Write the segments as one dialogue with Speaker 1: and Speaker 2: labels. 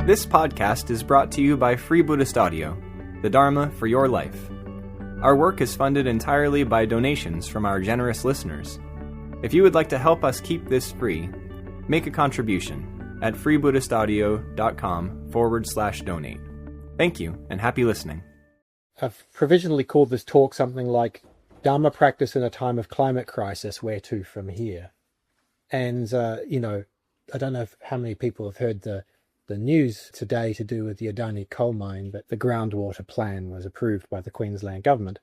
Speaker 1: This podcast is brought to you by Free Buddhist Audio, the Dharma for your life. Our work is funded entirely by donations from our generous listeners. If you would like to help us keep this free, make a contribution at freebuddhistaudio.com/donate. Thank you, and happy listening.
Speaker 2: I've provisionally called this talk something like Dharma Practice in a Time of Climate Crisis, Where to from here? And, I don't know how many people have heard the news today to do with the Adani coal mine, but the groundwater plan was approved by the Queensland government.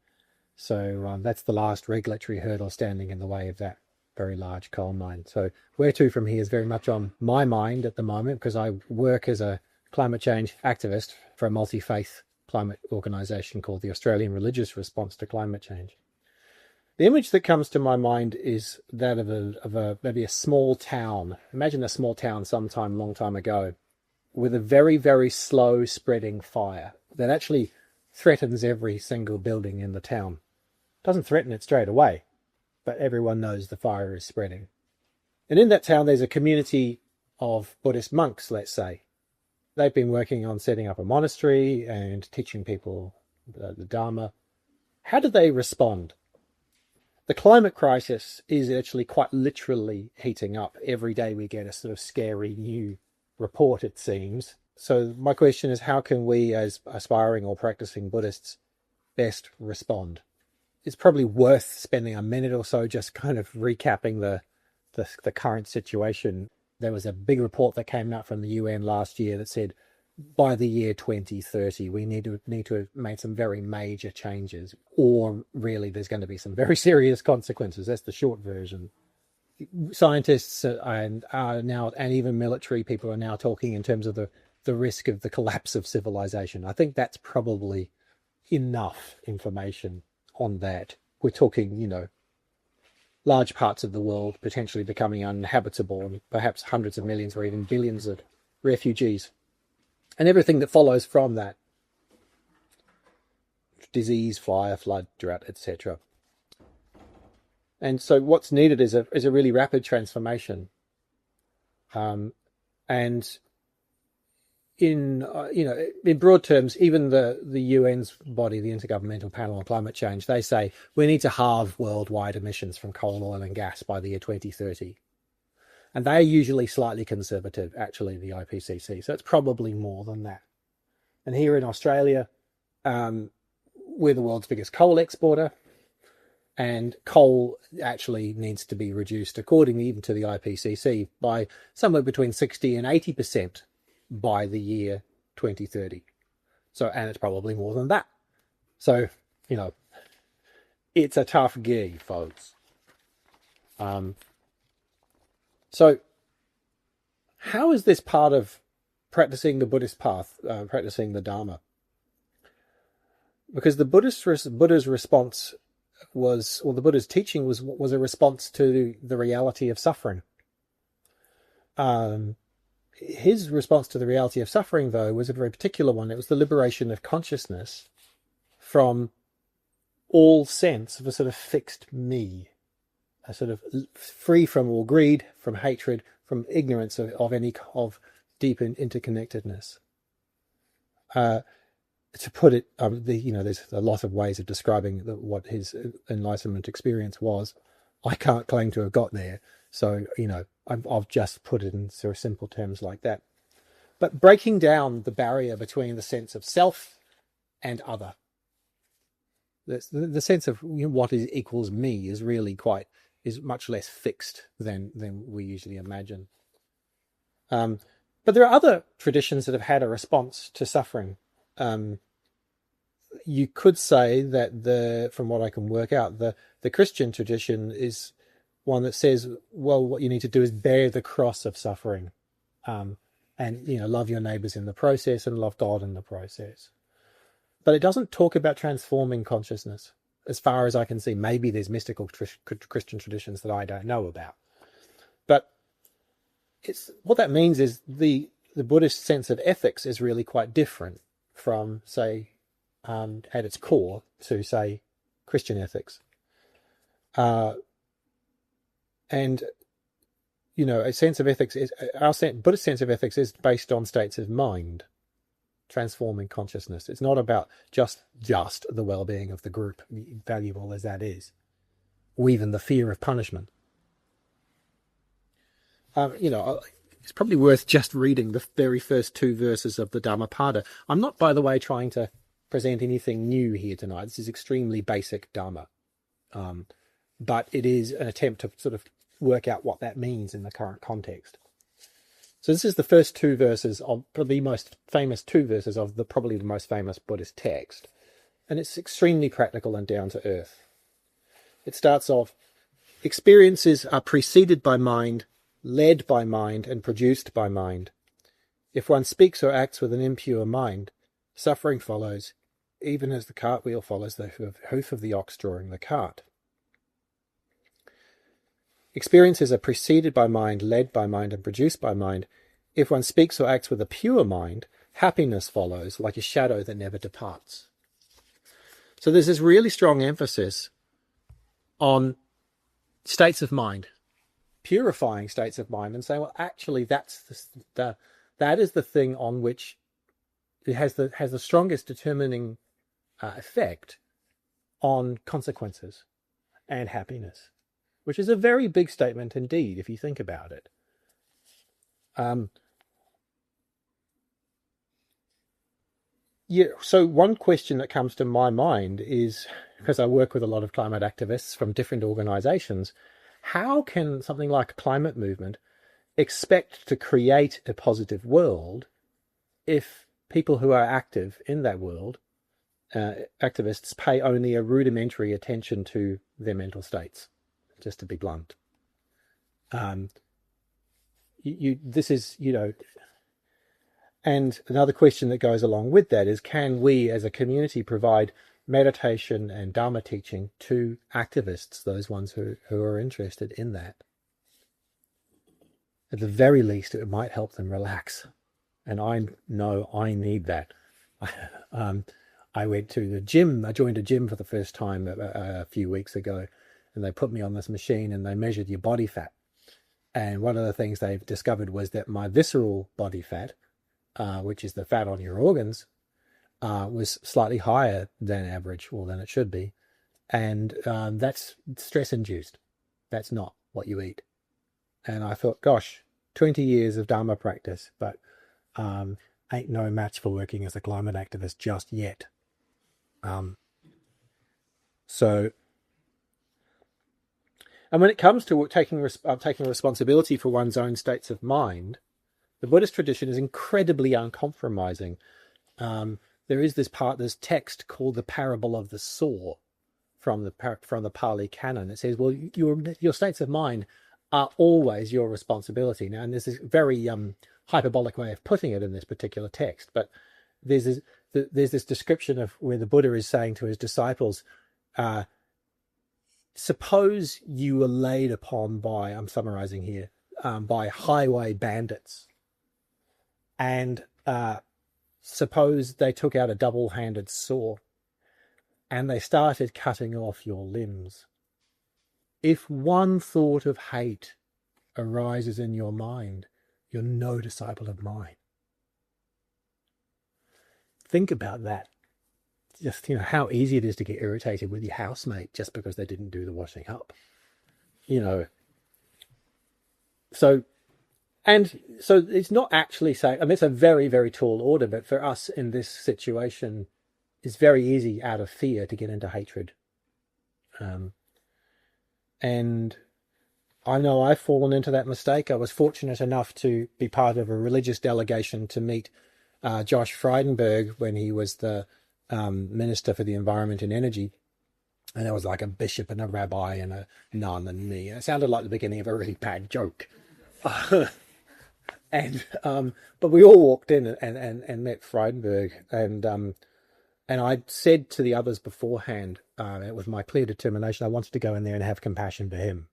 Speaker 2: So that's the last regulatory hurdle standing in the way of that very large coal mine. So where to from here is very much on my mind at the moment, because I work as a climate change activist for a multi-faith climate organisation called the Australian Religious Response to Climate Change. The image that comes to my mind is that of maybe a small town. Imagine a small town sometime long time ago, with a very, very slow spreading fire that actually threatens every single building in the town. Doesn't threaten it straight away, but everyone knows the fire is spreading. And in that town, there's a community of Buddhist monks, let's say. They've been working on setting up a monastery and teaching people the Dharma. How do they respond? The climate crisis is actually quite literally heating up. Every day we get a sort of scary new report, it seems. So my question is, how can we as aspiring or practicing Buddhists best respond? It's probably worth spending a minute or so just kind of recapping the current situation. There was a big report that came out from the UN last year that said by the year 2030 we need to have made some very major changes, or really there's going to be some very serious consequences. That's the short version. Scientists and even military people are now talking in terms of the risk of the collapse of civilization. I think that's probably enough information on that. We're talking, large parts of the world potentially becoming uninhabitable, and perhaps hundreds of millions or even billions of refugees, and everything that follows from that: disease, fire, flood, drought, etc. And so what's needed is a really rapid transformation. And in broad terms, even the UN's body, the Intergovernmental Panel on Climate Change, they say we need to halve worldwide emissions from coal, oil and gas by the year 2030. And they're usually slightly conservative, actually, the IPCC. So it's probably more than that. And here in Australia, we're the world's biggest coal exporter. And coal actually needs to be reduced, according even to the IPCC, by somewhere between 60 and 80% by the year 2030. So, and it's probably more than that. So, it's a tough gig, folks. So, how is this part of practicing the Buddhist path, practicing the Dharma? Because the Buddha's response the Buddha's teaching was a response to the reality of suffering. His response to the reality of suffering, though, was a very particular one. It was the liberation of consciousness from all sense of a sort of fixed me, a sort of free from all greed, from hatred, from ignorance of deep interconnectedness. To put it, there's a lot of ways of describing what his enlightenment experience was. I can't claim to have got there, so I've just put it in sort of simple terms like that. But breaking down the barrier between the sense of self and other, the sense of what equals me is really is much less fixed than we usually imagine. But there are other traditions that have had a response to suffering. You could say that from what I can work out, the Christian tradition is one that says, well, what you need to do is bear the cross of suffering, and love your neighbors in the process and love God in the process. But it doesn't talk about transforming consciousness, as far as I can see. Maybe there's mystical Christian traditions that I don't know about, but what that means is the Buddhist sense of ethics is really quite different from, say, at its core, to, say, Christian ethics. And a sense of ethics is Buddhist sense of ethics is based on states of mind, transforming consciousness. It's not about just the well-being of the group, valuable as that is, or even the fear of punishment. It's probably worth just reading the very first 2 verses of the Dhammapada. I'm not, by the way, trying to present anything new here tonight. This is extremely basic Dhamma. But it is an attempt to sort of work out what that means in the current context. So this is the first 2 verses of the most famous 2 verses of probably the most famous Buddhist text. And it's extremely practical and down to earth. It starts off, experiences are preceded by mind, led by mind, and produced by mind. If one speaks or acts with an impure mind, suffering follows, even as the cartwheel follows the hoof of the ox drawing the cart. Experiences are preceded by mind, led by mind, and produced by mind. If one speaks or acts with a pure mind, happiness follows, like a shadow that never departs. So there's this really strong emphasis on states of mind, purifying states of mind, and saying, well, actually, that is the thing on which it has the strongest determining effect on consequences and happiness, which is a very big statement indeed, if you think about it. So one question that comes to my mind is, because I work with a lot of climate activists from different organizations, how can something like a climate movement expect to create a positive world if people who are active in that world, activists, pay only a rudimentary attention to their mental states? Just to be blunt. And another question that goes along with that is, can we as a community provide meditation and Dharma teaching to activists, those ones who are interested in that? At the very least, it might help them relax. And I know I need that. I went to the gym. I joined a gym for the first time a few weeks ago, and they put me on this machine and they measured your body fat. And one of the things they've discovered was that my visceral body fat, which is the fat on your organs, was slightly higher than average, or than it should be. And that's stress-induced. That's not what you eat. And I thought, gosh, 20 years of Dharma practice, but ain't no match for working as a climate activist just yet. And when it comes to taking responsibility for one's own states of mind, the Buddhist tradition is incredibly uncompromising. There is this text called the Parable of the Saw from the Pali Canon. It says, well, your states of mind are always your responsibility. Now, and there's this very hyperbolic way of putting it in this particular text, but there's this description of where the Buddha is saying to his disciples, suppose you were laid upon by, I'm summarizing here, by highway bandits, and suppose they took out a double-handed saw and they started cutting off your limbs. If one thought of hate arises in your mind, you're no disciple of mine. Think about that. Just, how easy it is to get irritated with your housemate just because they didn't do the washing up. So it's not actually saying, it's a very, very tall order, but for us in this situation, it's very easy out of fear to get into hatred. And I know I've fallen into that mistake. I was fortunate enough to be part of a religious delegation to meet Josh Frydenberg when he was the Minister for the Environment and Energy. And there was like a bishop and a rabbi and a nun and me. And it sounded like the beginning of a really bad joke. But we all walked in and met Frydenberg, and I said to the others beforehand, it was my clear determination, I wanted to go in there and have compassion for him.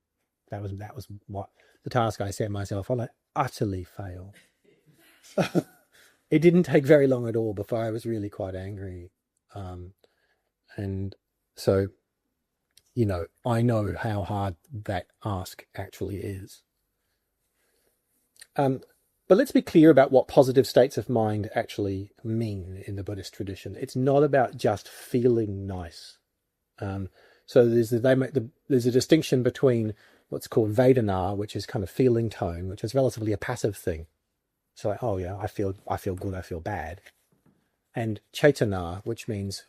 Speaker 2: That was what the task I set myself on. I utterly failed. It didn't take very long at all before I was really quite angry. And so, I know how hard that ask actually is. But let's be clear about what positive states of mind actually mean in the Buddhist tradition. It's not about just feeling nice. So there's a distinction between what's called Vedana, which is kind of feeling tone, which is relatively a passive thing. So like, oh yeah, I feel good, I feel bad. And Cetana, which means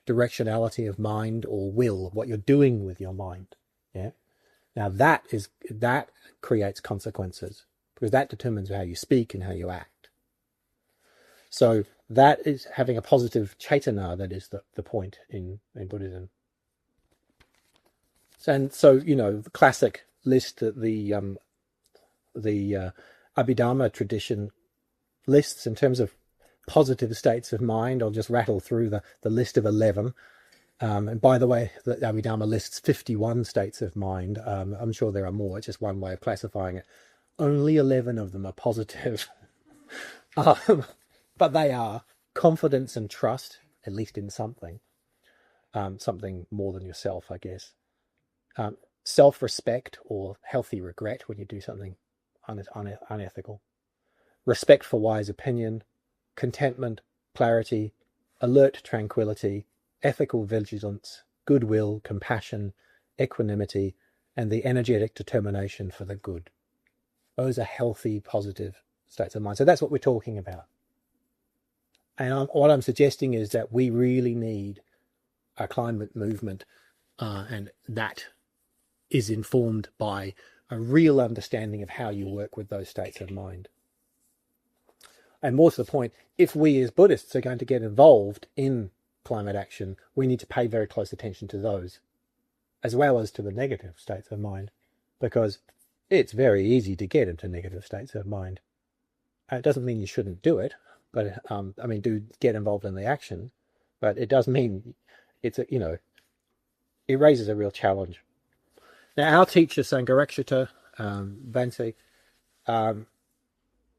Speaker 2: directionality of mind or will, what you're doing with your mind. Yeah. Now that creates consequences, because that determines how you speak and how you act. So that is having a positive Cetana, that is the point in Buddhism. And so, the classic list that the Abhidharma tradition lists in terms of positive states of mind. I'll just rattle through the list of 11. And by the way, the Abhidharma lists 51 states of mind. I'm sure there are more. It's just one way of classifying it. Only 11 of them are positive. But they are confidence and trust, at least in something. Something more than yourself, I guess. Self-respect or healthy regret when you do something unethical. Respect for wise opinion. Contentment, clarity, alert tranquility, ethical vigilance, goodwill, compassion, equanimity, and the energetic determination for the good. Those are healthy, positive states of mind. So that's what we're talking about. And what I'm suggesting is that we really need a climate movement, and that is informed by a real understanding of how you work with those states of mind. And more to the point, if we as Buddhists are going to get involved in climate action, we need to pay very close attention to those, as well as to the negative states of mind, because it's very easy to get into negative states of mind. It doesn't mean you shouldn't do it, but do get involved in the action, but it does mean it raises a real challenge. Now, our teacher, Sangharakshita Bhante,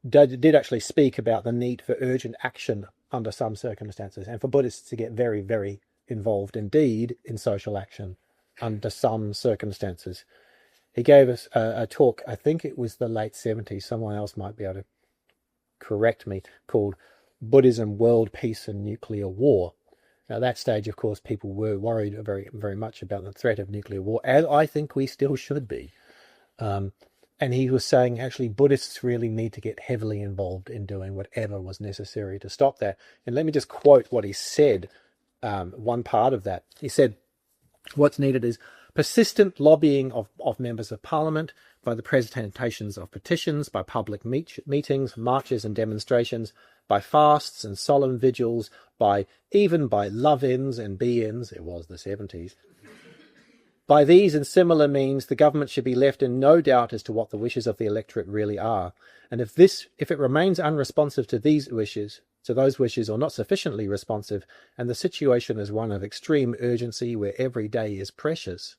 Speaker 2: did actually speak about the need for urgent action under some circumstances, and for Buddhists to get very, very involved indeed in social action under some circumstances. He gave us a talk, I think it was the late 70s, someone else might be able to correct me, called Buddhism, World Peace and Nuclear War. Now, at that stage, of course, people were worried very, very much about the threat of nuclear war, as I think we still should be. And he was saying, actually, Buddhists really need to get heavily involved in doing whatever was necessary to stop that. And let me just quote what he said, one part of that. He said, what's needed is persistent lobbying of members of parliament, by the presentations of petitions, by public meetings, marches and demonstrations, by fasts and solemn vigils, even by love-ins and be-ins, it was the 70s. By these and similar means, the government should be left in no doubt as to what the wishes of the electorate really are. And if it remains unresponsive to those wishes, or not sufficiently responsive, and the situation is one of extreme urgency where every day is precious,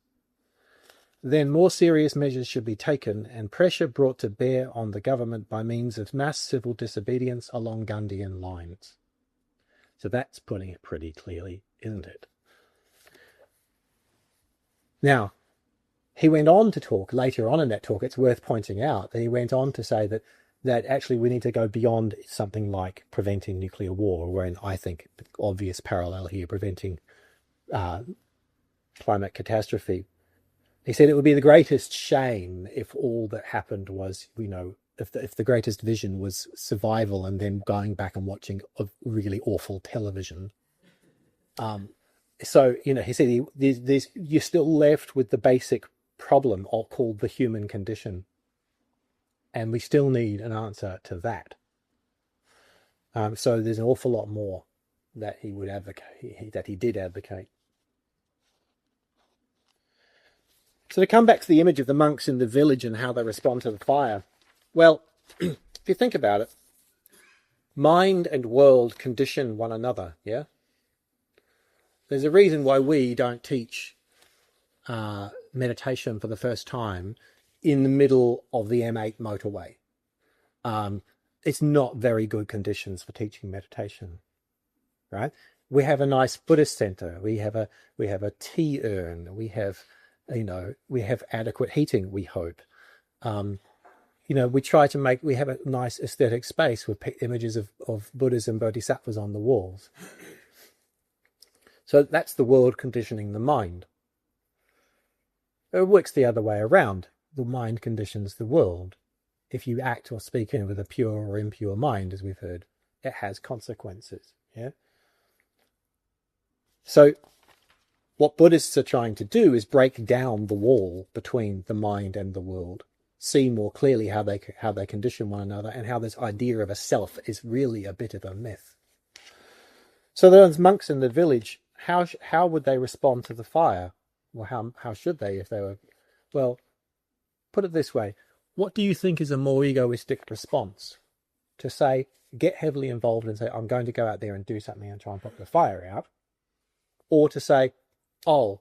Speaker 2: then more serious measures should be taken and pressure brought to bear on the government by means of mass civil disobedience along Gandhian lines. So that's putting it pretty clearly, isn't it? Now, he went on to talk, later on in that talk, it's worth pointing out, that he went on to say that actually we need to go beyond something like preventing nuclear war, wherein I think the obvious parallel here, preventing climate catastrophe. He said it would be the greatest shame if all that happened was, if the greatest vision was survival and then going back and watching a really awful television. So, he said you're still left with the basic problem called the human condition. And we still need an answer to that. So there's an awful lot more that he would advocate, that he did advocate. So to come back to the image of the monks in the village and how they respond to the fire. Well, if you think about it, mind and world condition one another, yeah? There's a reason why we don't teach meditation for the first time in the middle of the M8 motorway. It's not very good conditions for teaching meditation, right? We have a nice Buddhist center. We have a tea urn. We have adequate heating, we hope. we have a nice aesthetic space with images of Buddhas and Bodhisattvas on the walls. So that's the world conditioning the mind. It works the other way around. The mind conditions the world. If you act or speak with a pure or impure mind, as we've heard, it has consequences. Yeah. So what Buddhists are trying to do is break down the wall between the mind and the world, see more clearly how they condition one another, and how this idea of a self is really a bit of a myth. So those monks in the village, how would they respond to the fire? Well, how should they if they were? Well, put it this way: what do you think is a more egoistic response? To say, get heavily involved and say, I'm going to go out there and do something and try and put the fire out, or to say, oh,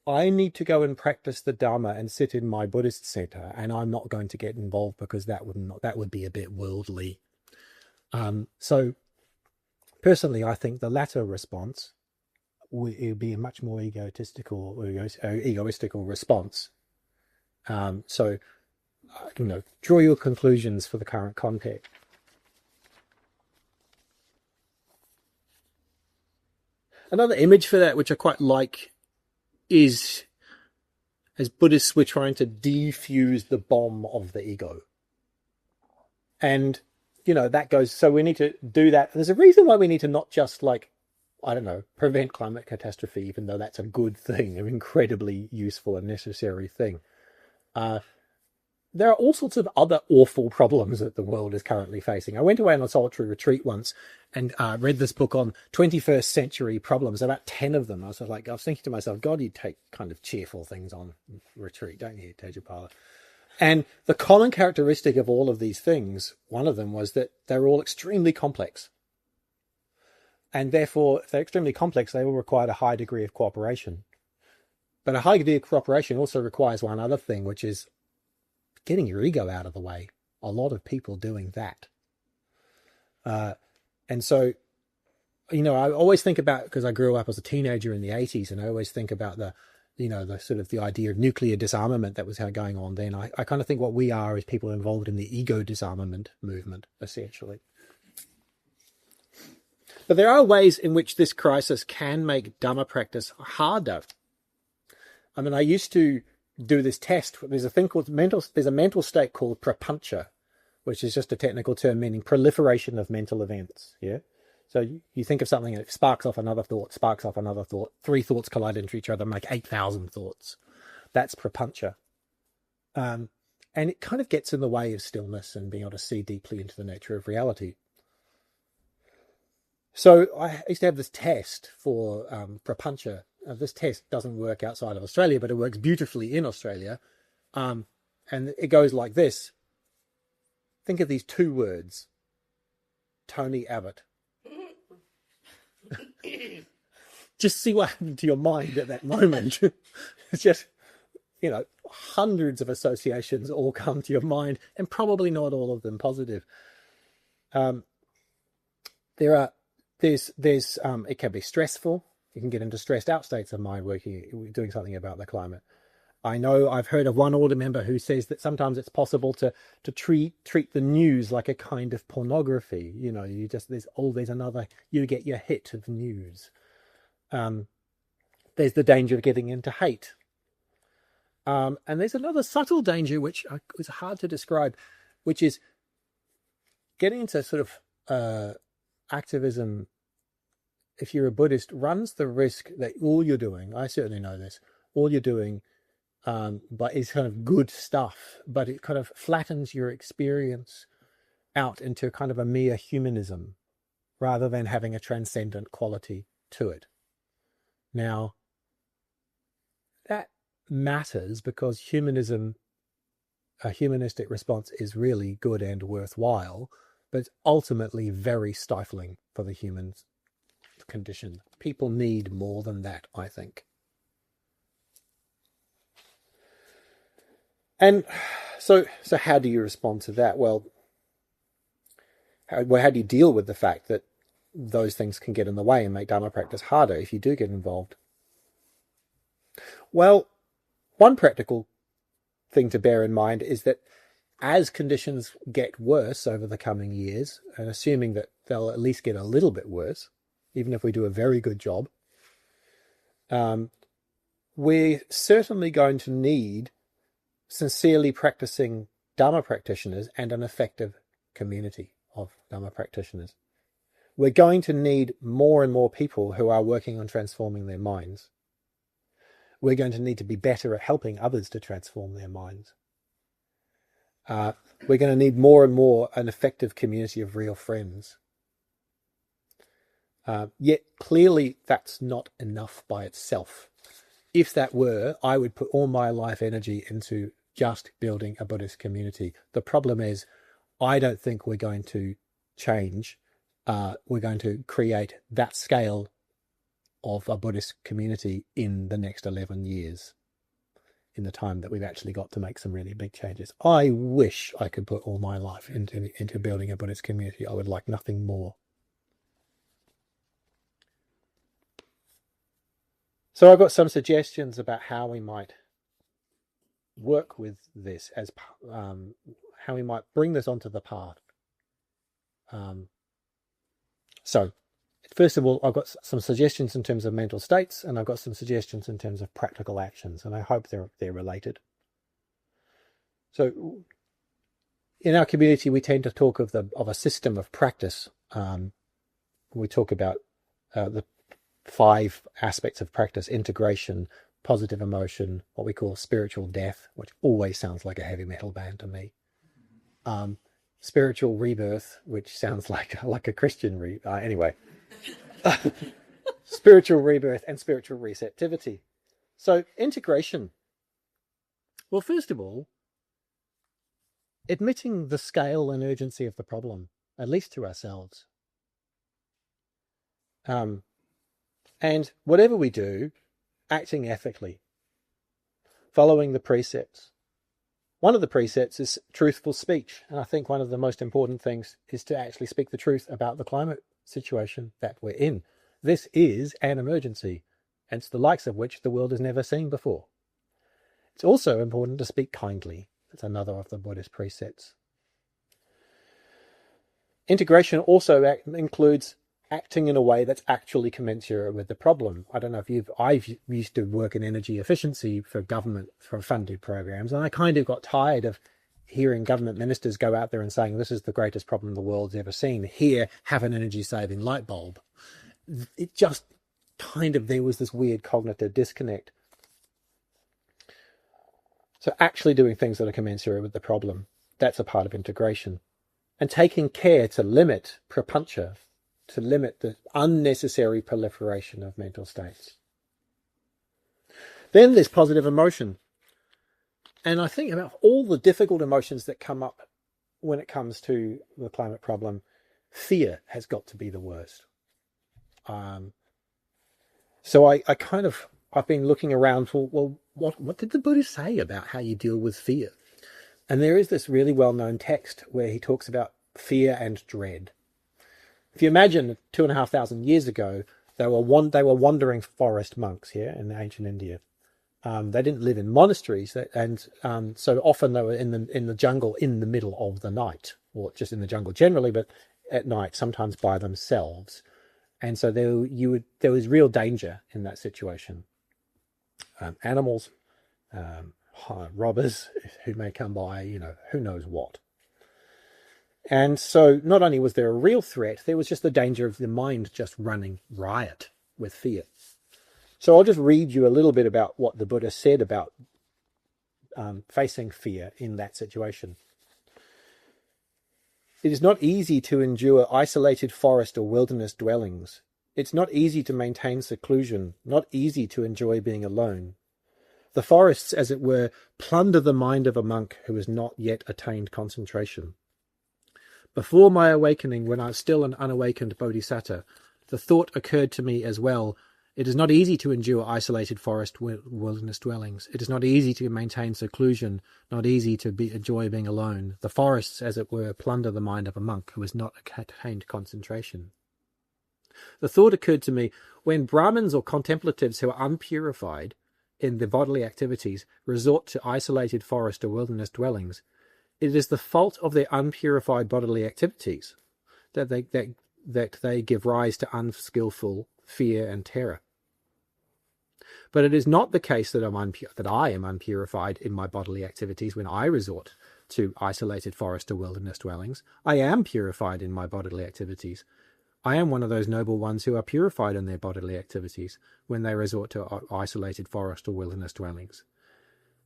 Speaker 2: I need to go and practice the Dharma and sit in my Buddhist center, and I'm not going to get involved because that would be a bit worldly. So personally, I think the latter response would be a much more egoistical response. So draw your conclusions for the current context. Another image for that, which I quite like, is as Buddhists, we're trying to defuse the bomb of the ego. And, that goes, so we need to do that. There's a reason why we need to not just prevent climate catastrophe, even though that's a good thing, an incredibly useful and necessary thing. There are all sorts of other awful problems that the world is currently facing. I went away on a solitary retreat once and read this book on 21st century problems, about 10 of them. I was thinking to myself, God, you take kind of cheerful things on retreat, don't you, Tejapala? And the common characteristic of all of these things, one of them was that they're all extremely complex. And therefore, if they're extremely complex, they will require a high degree of cooperation. But a high degree of cooperation also requires one other thing, which is getting your ego out of the way. A lot of people doing that. And so, I always think about, because I grew up as a teenager in the 80s, and I always think about the sort of the idea of nuclear disarmament that was going on then. I kind of think what we are is people involved in the ego disarmament movement, essentially. But there are ways in which this crisis can make Dhamma practice harder. I mean, I used to do this test. There's a mental state called prapancha, which is just a technical term meaning proliferation of mental events. Yeah. So you think of something and it sparks off another thought, 3 thoughts collide into each other, make 8,000 thoughts. That's prapancha. And it kind of gets in the way of stillness and being able to see deeply into the nature of reality. So I used to have this test for prapancha. This test doesn't work outside of Australia, but it works beautifully in Australia. And it goes like this. Think of these 2 words. Tony Abbott. Just see what happened to your mind at that moment. It's just, hundreds of associations all come to your mind, and probably not all of them positive. It can be stressful. You can get into stressed out states of mind doing something about the climate. I know I've heard of one order member who says that sometimes it's possible to treat the news like a kind of pornography. You get your hit of news. There's the danger of getting into hate. And there's another subtle danger, which is hard to describe, which is getting into sort of activism. If you're a Buddhist, runs the risk that all you're doing, I certainly know this, all you're doing but is kind of good stuff, but it kind of flattens your experience out into kind of a mere humanism rather than having a transcendent quality to it. Now, that matters because humanism, a humanistic response is really good and worthwhile, but it's ultimately very stifling for the human condition. People need more than that, I think. And so how do you respond to that? Well, how do you deal with the fact that those things can get in the way and make Dharma practice harder if you do get involved? Well, one practical thing to bear in mind is that as conditions get worse over the coming years, and assuming that they'll at least get a little bit worse, even if we do a very good job, we're certainly going to need sincerely practicing Dharma practitioners and an effective community of Dharma practitioners. We're going to need more and more people who are working on transforming their minds. We're going to need to be better at helping others to transform their minds. We're going to need more and more an effective community of real friends. Yet clearly that's not enough by itself. If that were, I would put all my life energy into just building a Buddhist community. The problem is, I don't think we're going to change. We're going to create that scale of a Buddhist community in the next 11 years, in the time that we've actually got to make some really big changes. I wish I could put all my life into building a Buddhist community. I would like nothing more. So I've got some suggestions about how we might work with this, as how we might bring this onto the path. So first of all, I've got some suggestions in terms of mental states, and I've got some suggestions in terms of practical actions, and I hope they're related. So in our community, we tend to talk of a system of practice. We talk about the 5 aspects of practice: integration, positive emotion, what we call spiritual death, which always sounds like a heavy metal band to me. Spiritual rebirth, which sounds like a Christian anyway. Spiritual rebirth and spiritual receptivity. So integration. Well, first of all, admitting the scale and urgency of the problem, at least to ourselves. And whatever we do, acting ethically, following the precepts. One of the precepts is truthful speech. And I think one of the most important things is to actually speak the truth about the climate situation that we're in. This is an emergency, and it's the likes of which the world has never seen before. It's also important to speak kindly. That's another of the Buddhist precepts. Integration also includes acting in a way that's actually commensurate with the problem. I don't know if I've used to work in energy efficiency for government, for funded programs, and I kind of got tired of hearing government ministers go out there and saying, this is the greatest problem the world's ever seen. Here, have an energy saving light bulb. It just kind of, there was this weird cognitive disconnect. So actually doing things that are commensurate with the problem, that's a part of integration. And taking care to limit prapancha, to limit the unnecessary proliferation of mental states. Then there's positive emotion. And I think about all the difficult emotions that come up when it comes to the climate problem, fear has got to be the worst. So I've been looking around for, well, what did the Buddha say about how you deal with fear? And there is this really well-known text where he talks about fear and dread. If you imagine 2,500 years ago, they were wandering forest monks here in ancient India. They didn't live in monasteries, and so often they were in the jungle in the middle of the night, or just in the jungle generally, but at night, sometimes by themselves. And so there was real danger in that situation. Animals, robbers who may come by, who knows what. And so not only was there a real threat, there was just the danger of the mind just running riot with fear. So I'll just read you a little bit about what the Buddha said about facing fear in that situation. It is not easy to endure isolated forest or wilderness dwellings. It's not easy to maintain seclusion, not easy to enjoy being alone. The forests, as it were, plunder the mind of a monk who has not yet attained concentration. Before my awakening, when I was still an unawakened bodhisattva, the thought occurred to me as well, it is not easy to endure isolated forest wilderness dwellings. It is not easy to maintain seclusion, not easy to enjoy being alone. The forests, as it were, plunder the mind of a monk who has not attained concentration. The thought occurred to me, when Brahmins or contemplatives who are unpurified in their bodily activities resort to isolated forest or wilderness dwellings, it is the fault of their unpurified bodily activities that they give rise to unskillful fear and terror. But it is not the case that I am unpurified in my bodily activities when I resort to isolated forest or wilderness dwellings. I am purified in my bodily activities. I am one of those noble ones who are purified in their bodily activities when they resort to isolated forest or wilderness dwellings.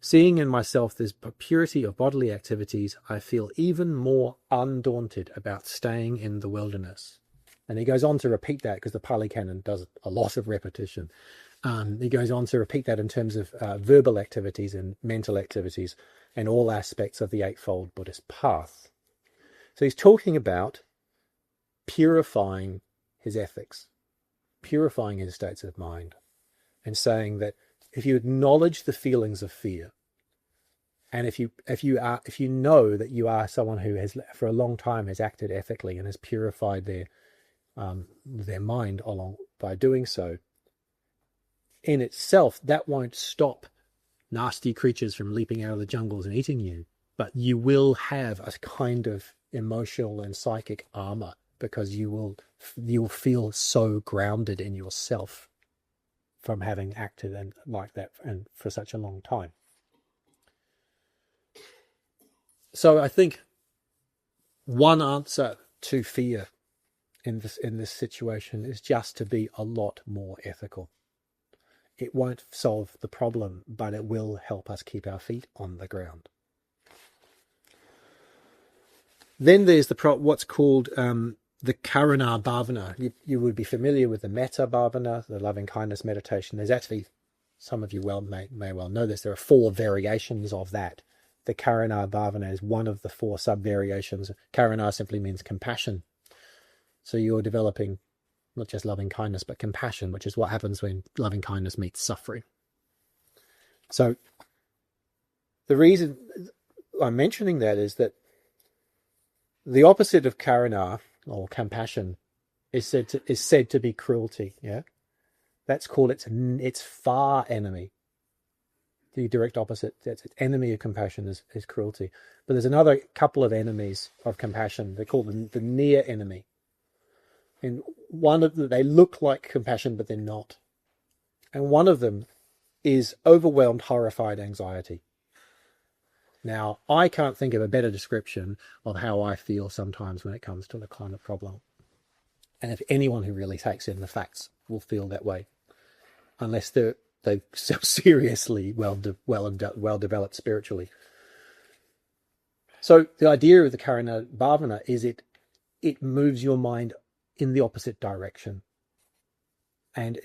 Speaker 2: Seeing in myself this purity of bodily activities, I feel even more undaunted about staying in the wilderness. And he goes on to repeat that because the Pali Canon does a lot of repetition. He goes on to repeat that in terms of verbal activities and mental activities and all aspects of the Eightfold Buddhist path. So he's talking about purifying his ethics, purifying his states of mind, and saying that if you acknowledge the feelings of fear, and if you know that you are someone who has for a long time has acted ethically and has purified their mind along by doing so, in itself that won't stop nasty creatures from leaping out of the jungles and eating you, but you will have a kind of emotional and psychic armor because you will feel so grounded in yourself from having acted and like that and for such a long time. So I think one answer to fear in this situation is just to be a lot more ethical. It won't solve the problem, but it will help us keep our feet on the ground. Then there's what's called the Karuna Bhavana. You would be familiar with the Metta Bhavana, the loving kindness meditation. There's actually, some of you may well know this, there are 4 variations of that. The Karuna Bhavana is one of the 4 sub-variations. Karuna simply means compassion. So you're developing not just loving kindness, but compassion, which is what happens when loving kindness meets suffering. So the reason I'm mentioning that is that the opposite of karuna or compassion is said to be cruelty. Yeah, that's called its far enemy. The direct opposite, its enemy of compassion is cruelty. But there's another couple of enemies of compassion. They're called the near enemy. And one of them, they look like compassion, but they're not. And one of them is overwhelmed, horrified anxiety. Now, I can't think of a better description of how I feel sometimes when it comes to the climate problem. And if anyone who really takes in the facts will feel that way, unless they're seriously well developed spiritually. So the idea of the Karuna Bhavana is it moves your mind in the opposite direction. And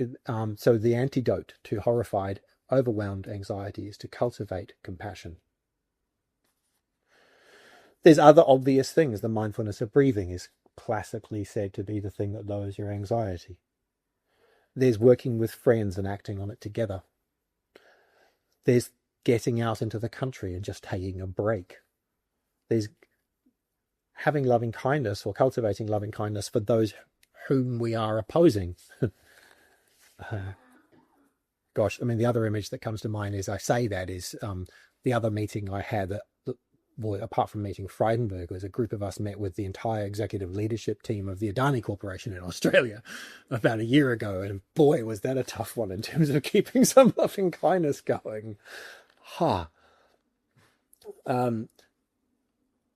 Speaker 2: so the antidote to horrified, overwhelmed anxiety is to cultivate compassion. There's other obvious things. The mindfulness of breathing is classically said to be the thing that lowers your anxiety. There's working with friends and acting on it together. There's getting out into the country and just taking a break. There's having loving kindness or cultivating loving kindness for those whom we are opposing. Gosh, I mean, the other image that comes to mind as I say that is the other meeting I had, apart from meeting Frydenberg, was a group of us met with the entire executive leadership team of the Adani Corporation in Australia about a year ago. And boy, was that a tough one in terms of keeping some loving kindness going.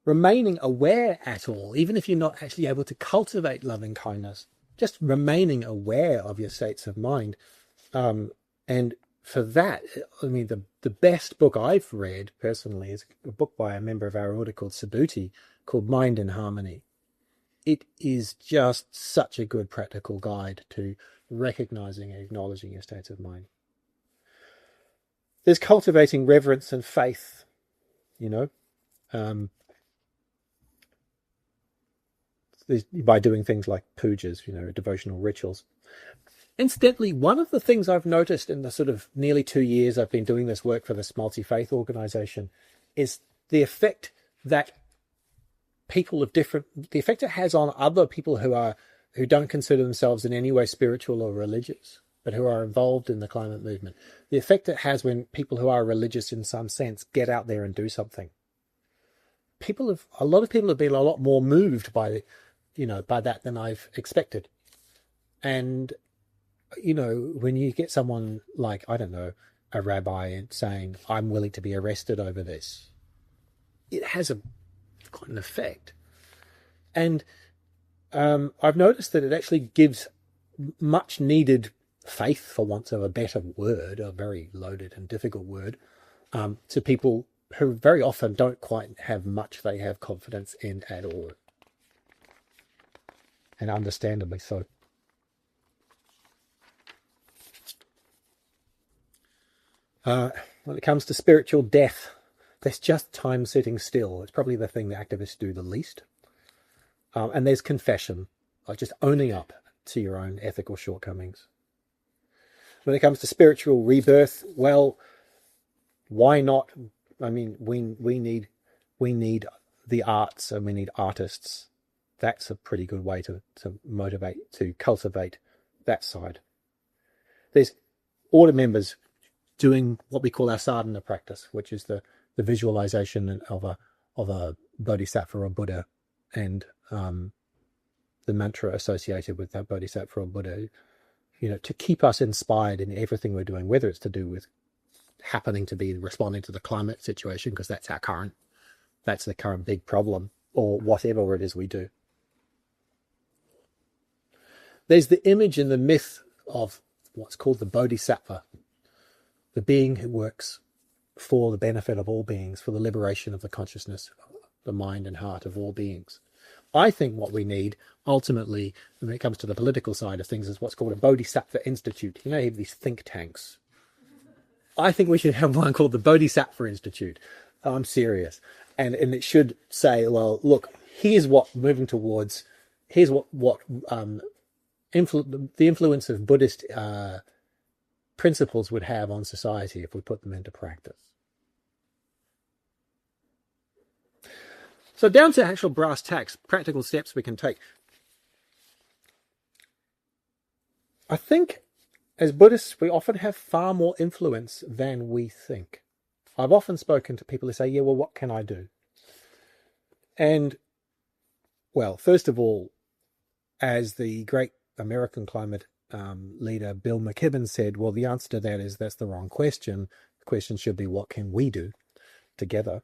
Speaker 2: Remaining aware at all, even if you're not actually able to cultivate loving kindness, just remaining aware of your states of mind. And for that, I mean, the best book I've read personally is a book by a member of our order called Subhuti, called Mind in Harmony. It is just such a good practical guide to recognizing and acknowledging your states of mind. There's cultivating reverence and faith, by doing things like pujas, devotional rituals. Incidentally, one of the things I've noticed in the sort of nearly 2 years I've been doing this work for this multi-faith organization is the effect that the effect it has on other people who don't consider themselves in any way spiritual or religious, but who are involved in the climate movement. The effect it has when people who are religious in some sense get out there and do something. a lot of people have been a lot more moved by, by that than I've expected. And, when you get someone like, I don't know, a rabbi saying, I'm willing to be arrested over this, it has got an effect. And I've noticed that it actually gives much needed faith, for want of a better word, a very loaded and difficult word, to people who very often don't quite have much they have confidence in at all. And understandably so. When it comes to spiritual death, there's just time sitting still. It's probably the thing that activists do the least. And there's confession, like just owning up to your own ethical shortcomings. When it comes to spiritual rebirth, well, why not? I mean, we need the arts, and we need artists. That's a pretty good way to motivate, to cultivate that side. There's order members doing what we call our sadhana practice, which is the visualization of a bodhisattva or Buddha, and the mantra associated with that bodhisattva or Buddha, to keep us inspired in everything we're doing, whether it's to do with happening to be responding to the climate situation, because that's the current big problem, or whatever it is we do. There's the image and the myth of what's called the bodhisattva, the being who works for the benefit of all beings, for the liberation of the consciousness, the mind and heart of all beings. I think what we need, ultimately, when it comes to the political side of things, is what's called a Bodhisattva Institute. You have these think tanks. I think we should have one called the Bodhisattva Institute. I'm serious. And it should say, well, look, here's what moving towards, here's what the influence of Buddhist principles would have on society if we put them into practice. So down to actual brass tacks, practical steps we can take. I think as Buddhists, we often have far more influence than we think. I've often spoken to people who say, yeah, well, what can I do? And, well, first of all, as the great American climate leader Bill McKibben said, well, the answer to that is that's the wrong question. The question should be, what can we do together?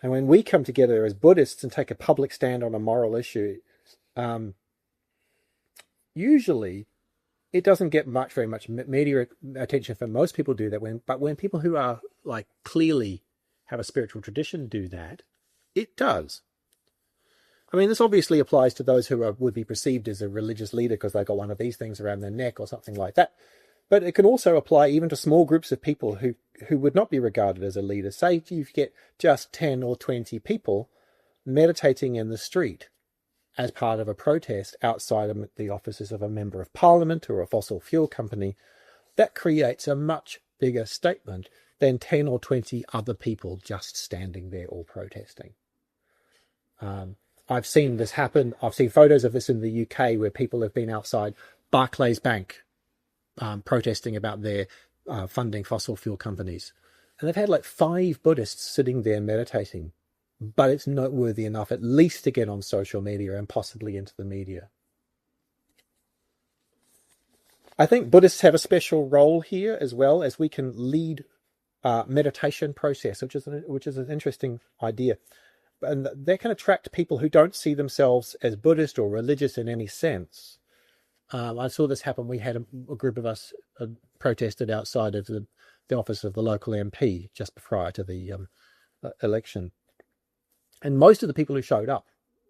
Speaker 2: And when we come together as Buddhists and take a public stand on a moral issue, usually it doesn't get very much media attention for most people do that. But when people who are like clearly have a spiritual tradition do that, it does. I mean, this obviously applies to those who would be perceived as a religious leader because they've got one of these things around their neck or something like that. But it can also apply even to small groups of people who would not be regarded as a leader. Say if you get just 10 or 20 people meditating in the street as part of a protest outside of the offices of a member of parliament or a fossil fuel company, that creates a much bigger statement than 10 or 20 other people just standing there all protesting. I've seen this happen. I've seen photos of this in the UK where people have been outside Barclays Bank protesting about their funding fossil fuel companies. And they've had like 5 Buddhists sitting there meditating. But it's noteworthy enough at least to get on social media and possibly into the media. I think Buddhists have a special role here as well, as we can lead meditation process, which is an interesting idea. And that can attract people who don't see themselves as Buddhist or religious in any sense. I saw this happen. We had a group of us protested outside of the office of the local MP just prior to the election. And most of the people who showed up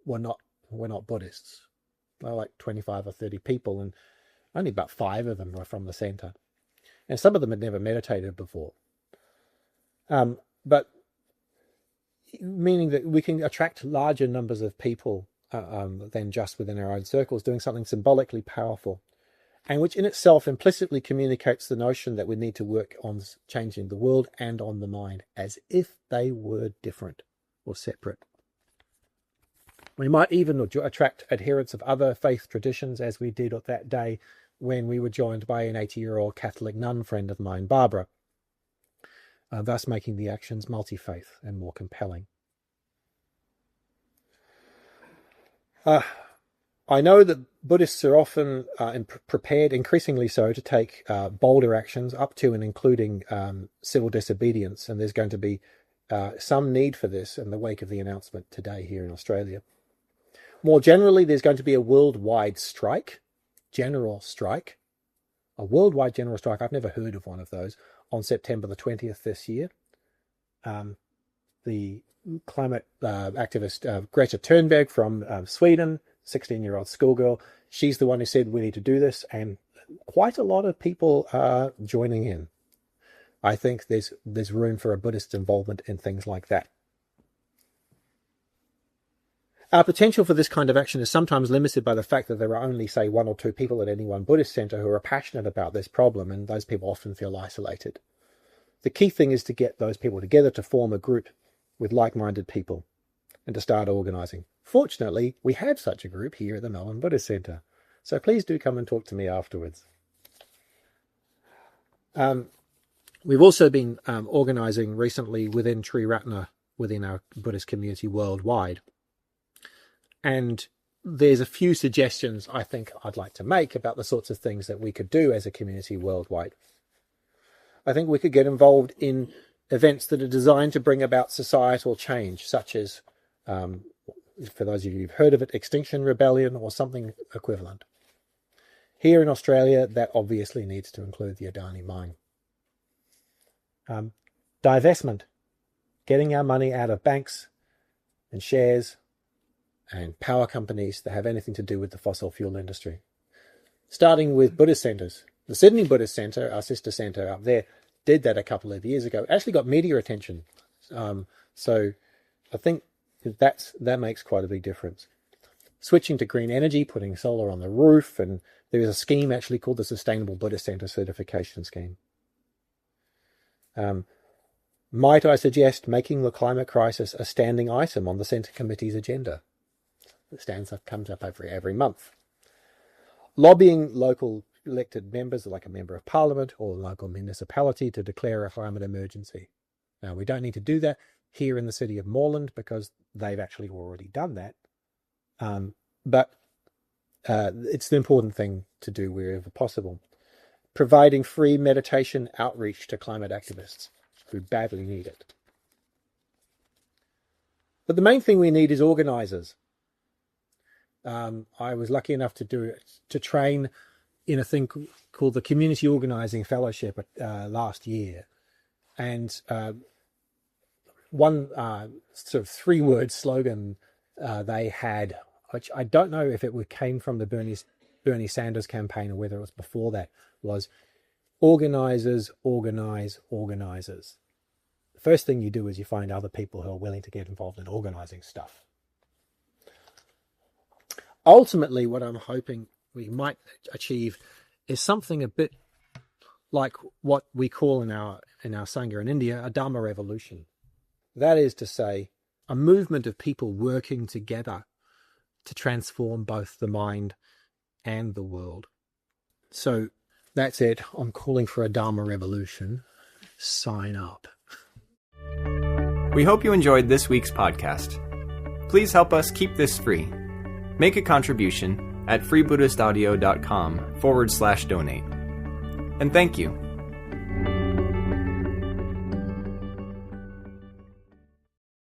Speaker 2: were not Buddhists. They were like 25 or 30 people, and only about 5 of them were from the centre. And some of them had never meditated before. But meaning that we can attract larger numbers of people than just within our own circles, doing something symbolically powerful, and which in itself implicitly communicates the notion that we need to work on changing the world and on the mind as if they were different or separate. We might even attract adherents of other faith traditions, as we did on that day when we were joined by an 80-year-old Catholic nun friend of mine, Barbara, thus making the actions multi-faith and more compelling. I know that Buddhists are often prepared, increasingly so, to take bolder actions up to and including civil disobedience, and there's going to be some need for this in the wake of the announcement today here in Australia. More generally, there's going to be a worldwide strike, a worldwide general strike. I've never heard of one of those, on September the 20th this year. The climate activist Greta Thunberg from Sweden, 16-year-old schoolgirl, she's the one who said we need to do this, and quite a lot of people are joining in. I think there's room for a Buddhist involvement in things like that. Our potential for this kind of action is sometimes limited by the fact that there are only, say, 1 or 2 people at any one Buddhist center who are passionate about this problem, and those people often feel isolated. The key thing is to get those people together to form a group with like-minded people and to start organising. Fortunately, we have such a group here at the Melbourne Buddhist Centre, so please do come and talk to me afterwards. We've also been organising recently within Triratna, within our Buddhist community worldwide. And there's a few suggestions I think I'd like to make about the sorts of things that we could do as a community worldwide. I think we could get involved in events that are designed to bring about societal change, such as, for those of you who've heard of it, Extinction Rebellion or something equivalent. Here in Australia, that obviously needs to include the Adani mine. Divestment, getting our money out of banks and shares and power companies that have anything to do with the fossil fuel industry. Starting with Buddhist centres. The Sydney Buddhist Centre, our sister centre up there, did that a couple of years ago. Actually got media attention. So I think that makes quite a big difference. Switching to green energy, putting solar on the roof, and there is a scheme actually called the Sustainable Buddhist Centre Certification Scheme. Might I suggest making the climate crisis a standing item on the Centre Committee's agenda? It comes up every month. Lobbying local elected members, like a member of parliament or local municipality, to declare a climate emergency. Now, we don't need to do that here in the city of Moreland because they've actually already done that. But it's an important thing to do wherever possible. Providing free meditation outreach to climate activists who badly need it. But the main thing we need is organisers. I was lucky enough to train in a thing called the Community Organising Fellowship last year. And one sort of 3-word slogan they had, which I don't know if it came from the Bernie Sanders campaign or whether it was before that, was organisers, organise, organisers. The first thing you do is you find other people who are willing to get involved in organising stuff. Ultimately, what I'm hoping we might achieve is something a bit like what we call in our Sangha in India a Dharma revolution. That is to say, a movement of people working together to transform both the mind and the world. So that's it. I'm calling for a Dharma revolution. Sign up.
Speaker 1: We hope you enjoyed this week's podcast. Please help us keep this free. Make a contribution at freebuddhistaudio.com/donate. And thank you.